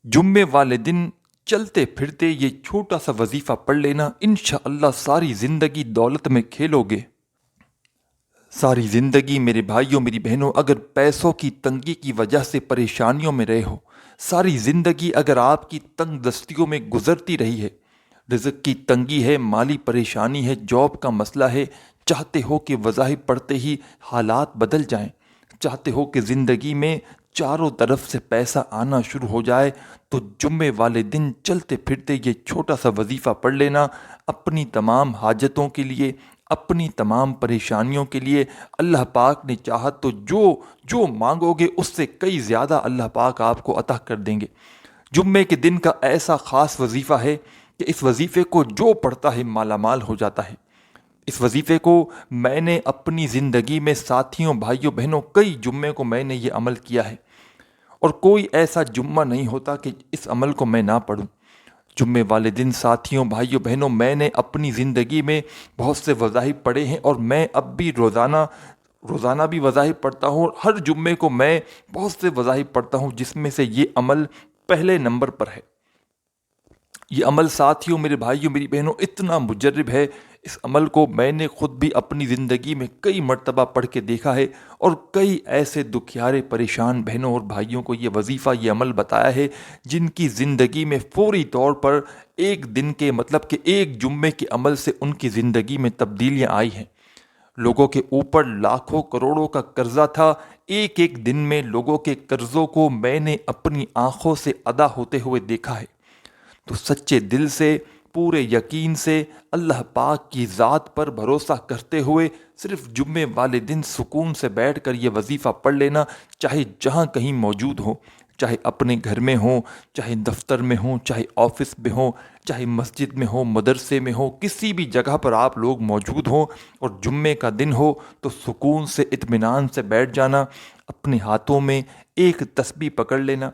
جمعے والے دن چلتے پھرتے یہ چھوٹا سا وظیفہ پڑھ لینا، انشاءاللہ ساری زندگی دولت میں کھیلو گے۔ ساری زندگی میرے بھائیوں میری بہنوں اگر پیسوں کی تنگی کی وجہ سے پریشانیوں میں رہے ہو، ساری زندگی اگر آپ کی تنگ دستیوں میں گزرتی رہی ہے، رزق کی تنگی ہے، مالی پریشانی ہے، جاب کا مسئلہ ہے، چاہتے ہو کہ وظائف پڑھتے ہی حالات بدل جائیں، چاہتے ہو کہ زندگی میں چاروں طرف سے پیسہ آنا شروع ہو جائے، تو جمعے والے دن چلتے پھرتے یہ چھوٹا سا وظیفہ پڑھ لینا، اپنی تمام حاجتوں کے لیے، اپنی تمام پریشانیوں کے لیے۔ اللہ پاک نے چاہا تو جو مانگو گے اس سے کئی زیادہ اللہ پاک آپ کو عطا کر دیں گے۔ جمعے کے دن کا ایسا خاص وظیفہ ہے کہ اس وظیفے کو جو پڑھتا ہے مالا مال ہو جاتا ہے۔ اس وظیفے کو میں نے اپنی زندگی میں ساتھیوں بھائیوں بہنوں کئی جمعے کو میں نے یہ عمل کیا ہے، اور کوئی ایسا جمعہ نہیں ہوتا کہ اس عمل کو میں نہ پڑھوں۔ جمعے والے دن ساتھیوں بھائیوں بہنوں میں نے اپنی زندگی میں بہت سے وظائف پڑھے ہیں، اور میں اب بھی روزانہ بھی وظائف پڑھتا ہوں، اور ہر جمعے کو میں بہت سے وظائف پڑھتا ہوں، جس میں سے یہ عمل پہلے نمبر پر ہے۔ یہ عمل ساتھیوں میرے بھائیوں میری بہنوں اتنا مجرب ہے، اس عمل کو میں نے خود بھی اپنی زندگی میں کئی مرتبہ پڑھ کے دیکھا ہے، اور کئی ایسے دکھیارے پریشان بہنوں اور بھائیوں کو یہ وظیفہ یہ عمل بتایا ہے، جن کی زندگی میں فوری طور پر ایک دن کے مطلب کہ ایک جمعے کے عمل سے ان کی زندگی میں تبدیلیاں آئی ہیں۔ لوگوں کے اوپر لاکھوں کروڑوں کا قرضہ تھا، ایک ایک دن میں لوگوں کے قرضوں کو میں نے اپنی آنکھوں سے ادا ہوتے ہوئے دیکھا ہے۔ تو سچے دل سے، پورے یقین سے، اللہ پاک کی ذات پر بھروسہ کرتے ہوئے صرف جمعے والے دن سکون سے بیٹھ کر یہ وظیفہ پڑھ لینا، چاہے جہاں کہیں موجود ہو، چاہے اپنے گھر میں ہوں، چاہے دفتر میں ہوں، چاہے آفس میں ہوں، چاہے مسجد میں ہو، مدرسے میں ہو، کسی بھی جگہ پر آپ لوگ موجود ہوں، اور جمعے کا دن ہو تو سکون سے اطمینان سے بیٹھ جانا، اپنے ہاتھوں میں ایک تسبیح پکڑ لینا۔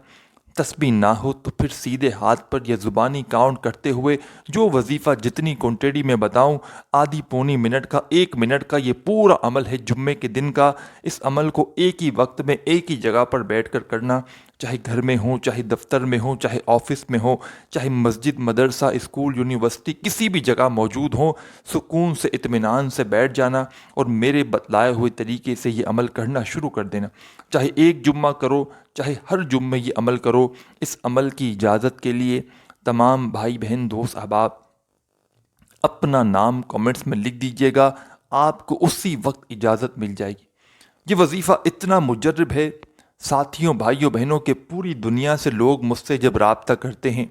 تسبیح نہ ہو تو پھر سیدھے ہاتھ پر یا زبانی کاؤنٹ کرتے ہوئے جو وظیفہ جتنی کوانٹٹی میں بتاؤں، آدھی پونی منٹ کا، ایک منٹ کا یہ پورا عمل ہے جمعے کے دن کا۔ اس عمل کو ایک ہی وقت میں ایک ہی جگہ پر بیٹھ کر کرنا، چاہے گھر میں ہوں، چاہے دفتر میں ہوں، چاہے آفس میں ہوں، چاہے مسجد مدرسہ اسکول یونیورسٹی کسی بھی جگہ موجود ہوں، سکون سے اطمینان سے بیٹھ جانا، اور میرے بتلائے ہوئے طریقے سے یہ عمل کرنا شروع کر دینا۔ چاہے ایک جمعہ کرو، چاہے ہر جمعے یہ عمل کرو۔ اس عمل کی اجازت کے لیے تمام بھائی بہن دوست احباب اپنا نام کامنٹس میں لکھ دیجئے گا، آپ کو اسی وقت اجازت مل جائے گی۔ یہ وظیفہ اتنا مجرب ہے، ساتھیوں بھائیوں بہنوں کے پوری دنیا سے لوگ مجھ سے جب رابطہ کرتے ہیں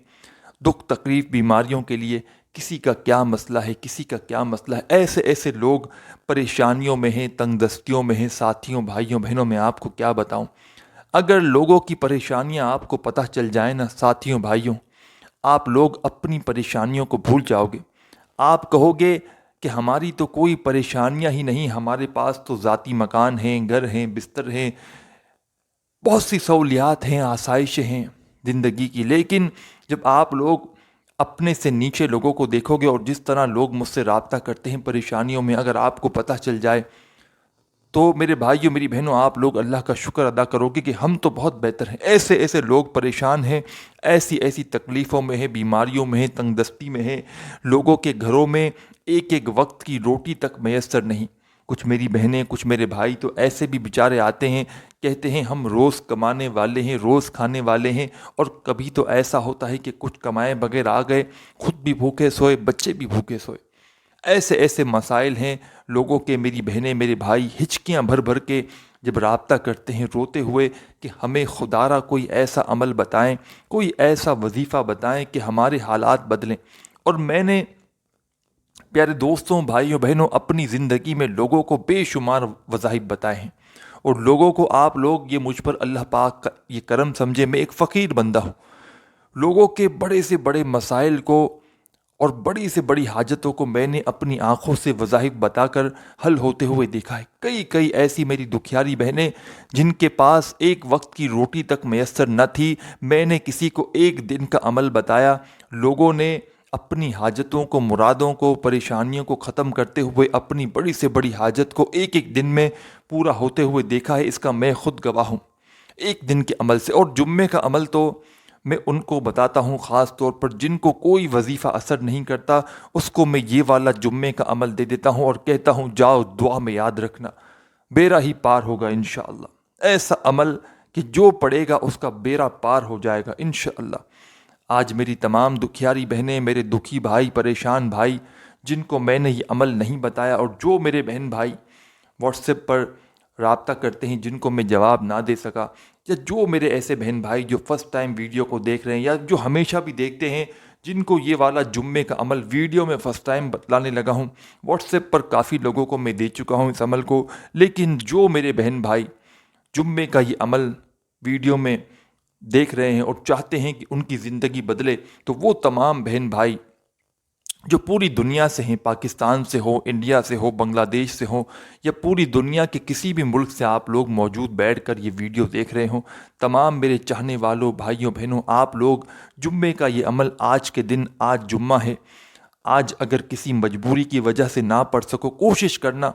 دکھ تکلیف بیماریوں کے لیے، کسی کا کیا مسئلہ ہے، کسی کا کیا مسئلہ ہے، ایسے ایسے لوگ پریشانیوں میں ہیں، تنگ دستیوں میں ہیں، ساتھیوں بھائیوں بہنوں میں آپ کو کیا بتاؤں۔ اگر لوگوں کی پریشانیاں آپ کو پتہ چل جائیں نا ساتھیوں بھائیوں، آپ لوگ اپنی پریشانیوں کو بھول جاؤ گے۔ آپ کہو گے کہ ہماری تو کوئی پریشانیاں ہی نہیں، ہمارے پاس تو ذاتی مکان ہیں، گھر ہیں، بستر ہیں، بہت سی سہولیات ہیں، آسائشیں ہیں زندگی کی۔ لیکن جب آپ لوگ اپنے سے نیچے لوگوں کو دیکھو گے، اور جس طرح لوگ مجھ سے رابطہ کرتے ہیں پریشانیوں میں، اگر آپ کو پتہ چل جائے تو میرے بھائیوں میری بہنوں آپ لوگ اللہ کا شکر ادا کرو گے کہ ہم تو بہت بہتر ہیں۔ ایسے ایسے لوگ پریشان ہیں، ایسی ایسی تکلیفوں میں ہیں، بیماریوں میں ہیں، تنگ دستی میں ہیں، لوگوں کے گھروں میں ایک ایک وقت کی روٹی تک میسر نہیں۔ کچھ میری بہنیں، کچھ میرے بھائی تو ایسے بھی بیچارے آتے ہیں، کہتے ہیں ہم روز کمانے والے ہیں، روز کھانے والے ہیں، اور کبھی تو ایسا ہوتا ہے کہ کچھ کمائے بغیر آ گئے، خود بھی بھوکے سوئے، بچے بھی بھوکے سوئے۔ ایسے ایسے مسائل ہیں لوگوں کے، میری بہنیں میرے بھائی ہچکیاں بھر بھر کے جب رابطہ کرتے ہیں روتے ہوئے کہ ہمیں خدا را کوئی ایسا عمل بتائیں، کوئی ایسا وظیفہ بتائیں کہ ہمارے حالات بدلیں۔ اور میں نے پیارے دوستوں بھائیوں بہنوں اپنی زندگی میں لوگوں کو بے شمار وظائف بتائے ہیں، اور لوگوں کو آپ لوگ یہ مجھ پر اللہ پاک کا یہ کرم سمجھے، میں ایک فقیر بندہ ہوں، لوگوں کے بڑے سے بڑے مسائل کو اور بڑی سے بڑی حاجتوں کو میں نے اپنی آنکھوں سے وظائف بتا کر حل ہوتے ہوئے دیکھا ہے۔ کئی ایسی میری دکھیاری بہنیں جن کے پاس ایک وقت کی روٹی تک میسر نہ تھی، میں نے کسی کو ایک دن کا عمل بتایا، لوگوں نے اپنی حاجتوں کو، مرادوں کو، پریشانیوں کو ختم کرتے ہوئے اپنی بڑی سے بڑی حاجت کو ایک ایک دن میں پورا ہوتے ہوئے دیکھا ہے۔ اس کا میں خود گواہ ہوں، ایک دن کے عمل سے۔ اور جمعے کا عمل تو میں ان کو بتاتا ہوں خاص طور پر جن کو کوئی وظیفہ اثر نہیں کرتا، اس کو میں یہ والا جمعے کا عمل دے دیتا ہوں اور کہتا ہوں جاؤ دعا میں یاد رکھنا، بیڑا ہی پار ہوگا انشاءاللہ۔ ایسا عمل کہ جو پڑھے گا اس کا بیڑا پار ہو جائے گا انشاءاللہ۔ آج میری تمام دکھیاری بہنیں، میرے دکھی بھائی، پریشان بھائی جن کو میں نے یہ عمل نہیں بتایا، اور جو میرے بہن بھائی واٹس ایپ پر رابطہ کرتے ہیں جن کو میں جواب نہ دے سکا، یا جو میرے ایسے بہن بھائی جو فرسٹ ٹائم ویڈیو کو دیکھ رہے ہیں یا جو ہمیشہ بھی دیکھتے ہیں، جن کو یہ والا جمعے کا عمل ویڈیو میں فرسٹ ٹائم بتلانے لگا ہوں، واٹس ایپ پر کافی لوگوں کو میں دے چکا ہوں اس عمل کو، لیکن جو میرے بہن بھائی جمعے کا یہ عمل ویڈیو میں دیکھ رہے ہیں اور چاہتے ہیں کہ ان کی زندگی بدلے، تو وہ تمام بہن بھائی جو پوری دنیا سے ہیں، پاکستان سے ہو، انڈیا سے ہو، بنگلہ دیش سے ہو، یا پوری دنیا کے کسی بھی ملک سے آپ لوگ موجود بیٹھ کر یہ ویڈیو دیکھ رہے ہوں، تمام میرے چاہنے والوں بھائیوں بہنوں، آپ لوگ جمعے کا یہ عمل آج کے دن، آج جمعہ ہے، آج اگر کسی مجبوری کی وجہ سے نہ پڑھ سکو، کوشش کرنا،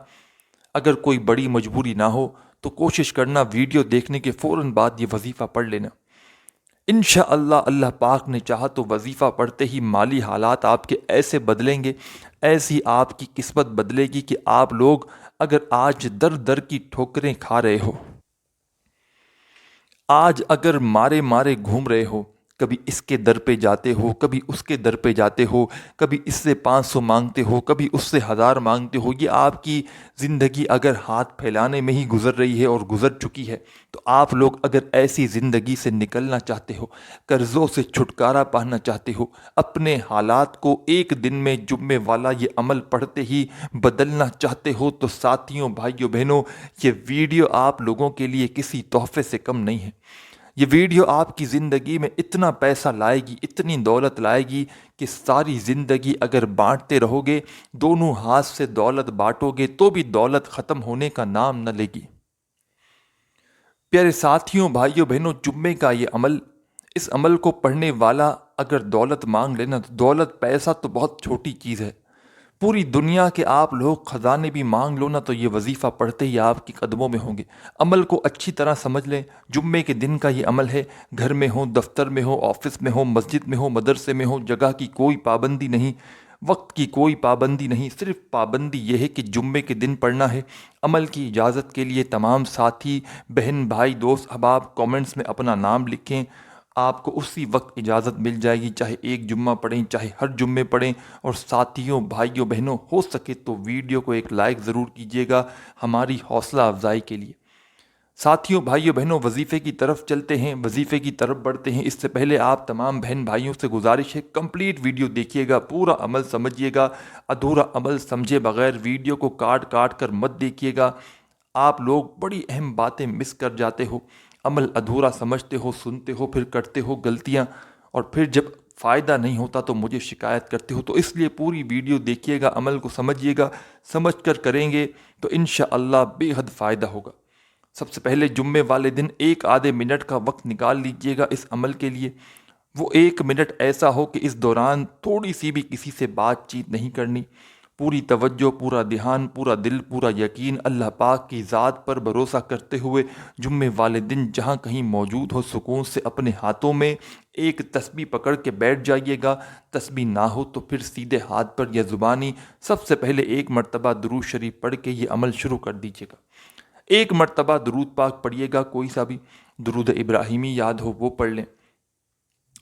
اگر کوئی بڑی مجبوری نہ ہو تو کوشش کرنا ویڈیو دیکھنے کے فوراً بعد یہ وظیفہ پڑھ لینا۔ انشاءاللہ اللہ پاک نے چاہا تو وظیفہ پڑھتے ہی مالی حالات آپ کے ایسے بدلیں گے، ایسی آپ کی قسمت بدلے گی کہ آپ لوگ اگر آج در در کی ٹھوکریں کھا رہے ہو، آج اگر مارے مارے گھوم رہے ہو، کبھی اس کے در پہ جاتے ہو، کبھی اس کے در پہ جاتے ہو، کبھی اس سے 500 مانگتے ہو، کبھی اس سے 1000 مانگتے ہو، یہ آپ کی زندگی اگر ہاتھ پھیلانے میں ہی گزر رہی ہے اور گزر چکی ہے، تو آپ لوگ اگر ایسی زندگی سے نکلنا چاہتے ہو، قرضوں سے چھٹکارا پانا چاہتے ہو، اپنے حالات کو ایک دن میں جمعے والا یہ عمل پڑھتے ہی بدلنا چاہتے ہو، تو ساتھیوں، بھائیوں، بہنوں، یہ ویڈیو آپ لوگوں کے لیے کسی تحفے سے کم نہیں ہے۔ یہ ویڈیو آپ کی زندگی میں اتنا پیسہ لائے گی، اتنی دولت لائے گی کہ ساری زندگی اگر بانٹتے رہو گے، دونوں ہاتھ سے دولت بانٹو گے تو بھی دولت ختم ہونے کا نام نہ لے گی۔ پیارے ساتھیوں، بھائیوں، بہنوں، جمعے کا یہ عمل، اس عمل کو پڑھنے والا اگر دولت مانگ لینا، تو دولت، پیسہ تو بہت چھوٹی چیز ہے، پوری دنیا کے آپ لوگ خزانے بھی مانگ لو نا تو یہ وظیفہ پڑھتے ہی آپ کے قدموں میں ہوں گے۔ عمل کو اچھی طرح سمجھ لیں، جمعے کے دن کا یہ عمل ہے، گھر میں ہو، دفتر میں ہو، آفس میں ہو، مسجد میں ہو، مدرسے میں ہو، جگہ کی کوئی پابندی نہیں، وقت کی کوئی پابندی نہیں، صرف پابندی یہ ہے کہ جمعے کے دن پڑھنا ہے۔ عمل کی اجازت کے لیے تمام ساتھی، بہن، بھائی، دوست، احباب کامنٹس میں اپنا نام لکھیں، آپ کو اسی وقت اجازت مل جائے گی، چاہے ایک جمعہ پڑھیں، چاہے ہر جمعے پڑھیں۔ اور ساتھیوں، بھائیوں، بہنوں، ہو سکے تو ویڈیو کو ایک لائک ضرور کیجیے گا ہماری حوصلہ افزائی کے لیے۔ ساتھیوں، بھائیوں، بہنوں، وظیفے کی طرف چلتے ہیں، وظیفے کی طرف بڑھتے ہیں۔ اس سے پہلے آپ تمام بہن بھائیوں سے گزارش ہے، کمپلیٹ ویڈیو دیکھیے گا، پورا عمل سمجھیے گا، ادھورا عمل سمجھے بغیر ویڈیو کو کاٹ کاٹ کر مت دیکھیے گا۔ آپ لوگ بڑی اہم باتیں مس کر جاتے ہو، عمل ادھورا سمجھتے ہو، سنتے ہو، پھر کرتے ہو غلطیاں، اور پھر جب فائدہ نہیں ہوتا تو مجھے شکایت کرتے ہو۔ تو اس لیے پوری ویڈیو دیکھیے گا، عمل کو سمجھیے گا، سمجھ کر کریں گے تو انشاءاللہ بے حد فائدہ ہوگا۔ سب سے پہلے جمعے والے دن ایک آدھے منٹ کا وقت نکال لیجئے گا اس عمل کے لیے۔ وہ 1 منٹ ایسا ہو کہ اس دوران تھوڑی سی بھی کسی سے بات چیت نہیں کرنی، پوری توجہ، پورا دھیان، پورا دل، پورا یقین اللہ پاک کی ذات پر بھروسہ کرتے ہوئے جمعے والے دن جہاں کہیں موجود ہو سکون سے اپنے ہاتھوں میں ایک تسبیح پکڑ کے بیٹھ جائیے گا۔ تسبیح نہ ہو تو پھر سیدھے ہاتھ پر یا زبانی سب سے پہلے 1 مرتبہ درود شریف پڑھ کے یہ عمل شروع کر دیجیے گا۔ 1 مرتبہ درود پاک پڑھیے گا، کوئی سا بھی درود ابراہیمی یاد ہو وہ پڑھ لیں،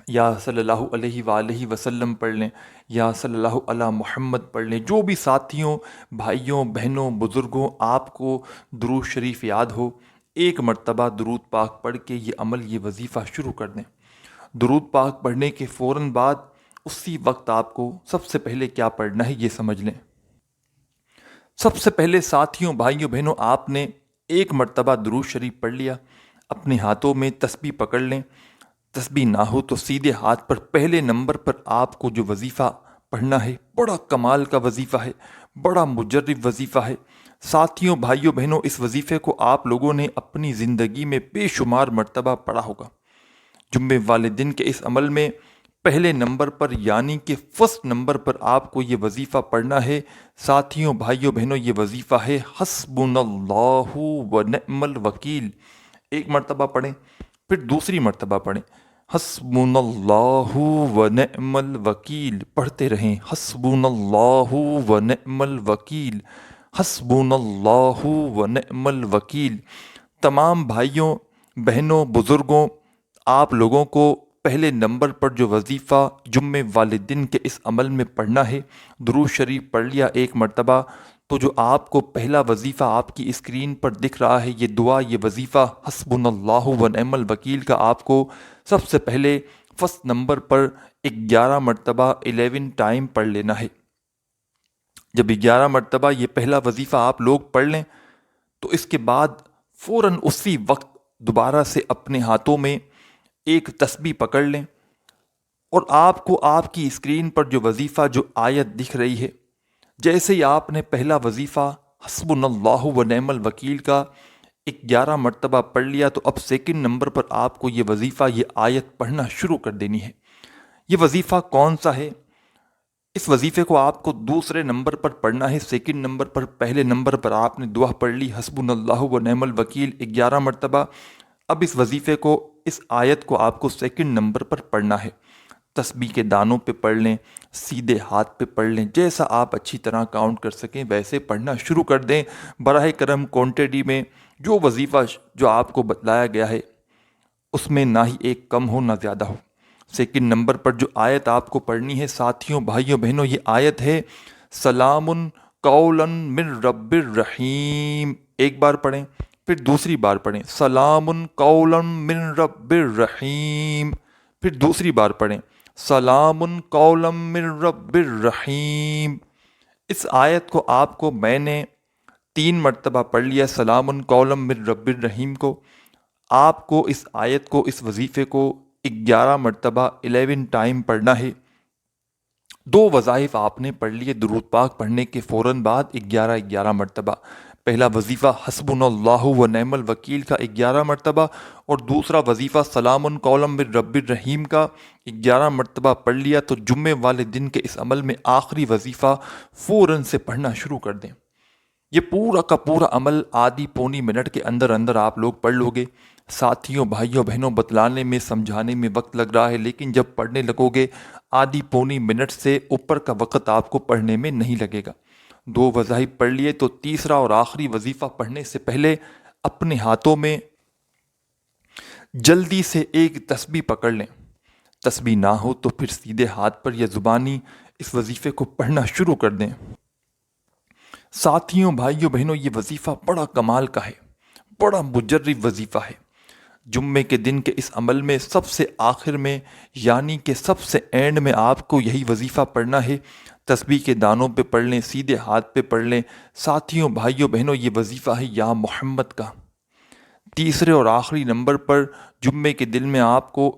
یا صلی اللہ علیہ وآلہ وسلم پڑھ لیں، یا صلی اللہ علی محمد پڑھ لیں۔ جو بھی ساتھیوں، بھائیوں، بہنوں، بزرگوں آپ کو درود شریف یاد ہو، 1 مرتبہ درود پاک پڑھ کے یہ عمل، یہ وظیفہ شروع کر دیں۔ درود پاک پڑھنے کے فوراً بعد اسی وقت آپ کو سب سے پہلے کیا پڑھنا ہے یہ سمجھ لیں۔ سب سے پہلے ساتھیوں، بھائیوں، بہنوں، آپ نے 1 مرتبہ درود شریف پڑھ لیا، اپنے ہاتھوں میں تسبیح پکڑ لیں۔ تسبیح نہ ہو تو سیدھے ہاتھ پر پہلے نمبر پر آپ کو جو وظیفہ پڑھنا ہے، بڑا کمال کا وظیفہ ہے، بڑا مجرب وظیفہ ہے۔ ساتھیوں، بھائیوں، بہنوں، اس وظیفے کو آپ لوگوں نے اپنی زندگی میں بے شمار مرتبہ پڑھا ہوگا۔ جمعے والے دن کے اس عمل میں پہلے نمبر پر، یعنی کہ فرسٹ نمبر پر آپ کو یہ وظیفہ پڑھنا ہے۔ ساتھیوں، بھائیوں، بہنوں، یہ وظیفہ ہے حسبنا اللہ و نعم الوکیل۔ 1 مرتبہ پڑھیں، پھر دوسری مرتبہ پڑھیں، حسبنا اللہ و نعم الوکیل، پڑھتے رہیں حسبنا اللہ و نعم الوکیل، حسبنا اللہ و نعم الوکیل۔ تمام بھائیوں بہنوں بزرگوں، آپ لوگوں کو پہلے نمبر پر جو وظیفہ جمعے والے دن کے اس عمل میں پڑھنا ہے، درود شریف پڑھ لیا ایک مرتبہ، تو جو آپ کو پہلا وظیفہ آپ کی اسکرین پر دکھ رہا ہے، یہ دعا، یہ وظیفہ حسبنا اللہ و نعم الوکیل کا آپ کو سب سے پہلے فرسٹ نمبر پر 11 مرتبہ 11 ٹائم پڑھ لینا ہے۔ جب 11 مرتبہ یہ پہلا وظیفہ آپ لوگ پڑھ لیں تو اس کے بعد فوراً اسی وقت دوبارہ سے اپنے ہاتھوں میں ایک تسبیح پکڑ لیں، اور آپ کو آپ کی اسکرین پر جو وظیفہ جو آیت دکھ رہی ہے، جیسے ہی آپ نے پہلا وظیفہ حسبنا اللہ و نعم الوکیل کا 11 مرتبہ پڑھ لیا، تو اب سیکنڈ نمبر پر آپ کو یہ وظیفہ، یہ آیت پڑھنا شروع کر دینی ہے۔ یہ وظیفہ کون سا ہے؟ اس وظیفے کو آپ کو دوسرے نمبر پر پڑھنا ہے، سیکنڈ نمبر پر، پہلے نمبر پر آپ نے دعا پڑھ لی حسبنا اللہ و نعم الوکیل 11 مرتبہ۔ اب اس وظیفے کو، اس آیت کو آپ کو سیکنڈ نمبر پر پڑھنا ہے۔ تسبیح کے دانوں پہ پڑھ لیں، سیدھے ہاتھ پہ پڑھ لیں، جیسا آپ اچھی طرح کاؤنٹ کر سکیں ویسے پڑھنا شروع کر دیں۔ براہ کرم کوانٹٹی میں جو وظیفہ جو آپ کو بتلایا گیا ہے اس میں نہ ہی ایک کم ہو نہ زیادہ ہو۔ سیکنڈ نمبر پر جو آیت آپ کو پڑھنی ہے ساتھیوں بھائیوں بہنوں، یہ آیت ہے سلام قولا من رب الرحیم۔ ایک بار پڑھیں، پھر دوسری بار پڑھیں سلام قولا من رب الرحیم، پھر دوسری بار پڑھیں سلام قولا من رب الرحیم۔ اس آیت کو آپ کو، میں نے 3 مرتبہ پڑھ لیا سلام قولا من رب الرحیم کو۔ آپ کو اس آیت کو، اس وظیفے کو 11 مرتبہ 11 ٹائم پڑھنا ہے۔ 2 وظائف آپ نے پڑھ لیے درود پاک پڑھنے کے فوراً بعد 11 مرتبہ۔ پہلا وظیفہ حسبنا اللہ و نعم الوکیل کا 11 مرتبہ، اور دوسرا وظیفہ سلام قولا من رب الرحیم کا 11 مرتبہ پڑھ لیا، تو جمعے والے دن کے اس عمل میں آخری وظیفہ فوراً سے پڑھنا شروع کر دیں۔ یہ پورا کا پورا عمل آدھی پونی منٹ کے اندر اندر آپ لوگ پڑھ لو گے۔ ساتھیوں بھائیوں بہنوں، بتلانے میں سمجھانے میں وقت لگ رہا ہے، لیکن جب پڑھنے لگو گے آدھی پونی منٹ سے اوپر کا وقت آپ کو پڑھنے میں نہیں لگے گا۔ 2 وظائف پڑھ لیے تو تیسرا اور آخری وظیفہ پڑھنے سے پہلے اپنے ہاتھوں میں جلدی سے ایک تسبیح پکڑ لیں۔ تسبیح نہ ہو تو پھر سیدھے ہاتھ پر یا زبانی اس وظیفے کو پڑھنا شروع کر دیں۔ ساتھیوں بھائیوں بہنوں، یہ وظیفہ بڑا کمال کا ہے، بڑا مجرب وظیفہ ہے۔ جمعے کے دن کے اس عمل میں سب سے آخر میں، یعنی کہ سب سے اینڈ میں آپ کو یہی وظیفہ پڑھنا ہے۔ تسبیح کے دانوں پہ پڑھ لیں، سیدھے ہاتھ پہ پڑھ لیں۔ ساتھیوں بھائیوں بہنوں، یہ وظیفہ ہے یا محمد کا۔ تیسرے اور آخری نمبر پر جمعے کے دن میں آپ کو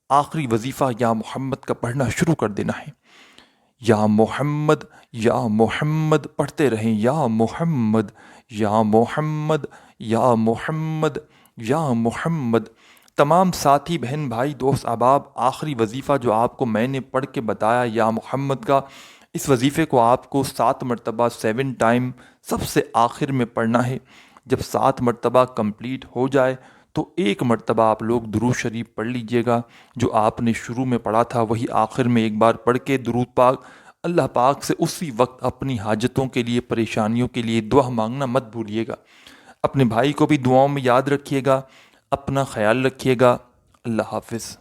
آخری وظیفہ یا محمد کا پڑھنا شروع کر دینا ہے۔ یا محمد، یا محمد پڑھتے رہیں، یا محمد، یا محمد، یا محمد، یا محمد۔ تمام ساتھی بہن بھائی دوست احباب، آخری وظیفہ جو آپ کو میں نے پڑھ کے بتایا یا محمد کا، اس وظیفے کو آپ کو 7 مرتبہ 7 ٹائم سب سے آخر میں پڑھنا ہے۔ جب 7 مرتبہ کمپلیٹ ہو جائے تو 1 مرتبہ آپ لوگ درود شریف پڑھ لیجئے گا۔ جو آپ نے شروع میں پڑھا تھا وہی آخر میں ایک بار پڑھ کے درود پاک اللہ پاک سے اسی وقت اپنی حاجتوں کے لیے، پریشانیوں کے لیے دعا مانگنا مت بھولیے گا۔ اپنے بھائی کو بھی دعاؤں میں یاد رکھیے گا، اپنا خیال رکھیے گا۔ اللہ حافظ۔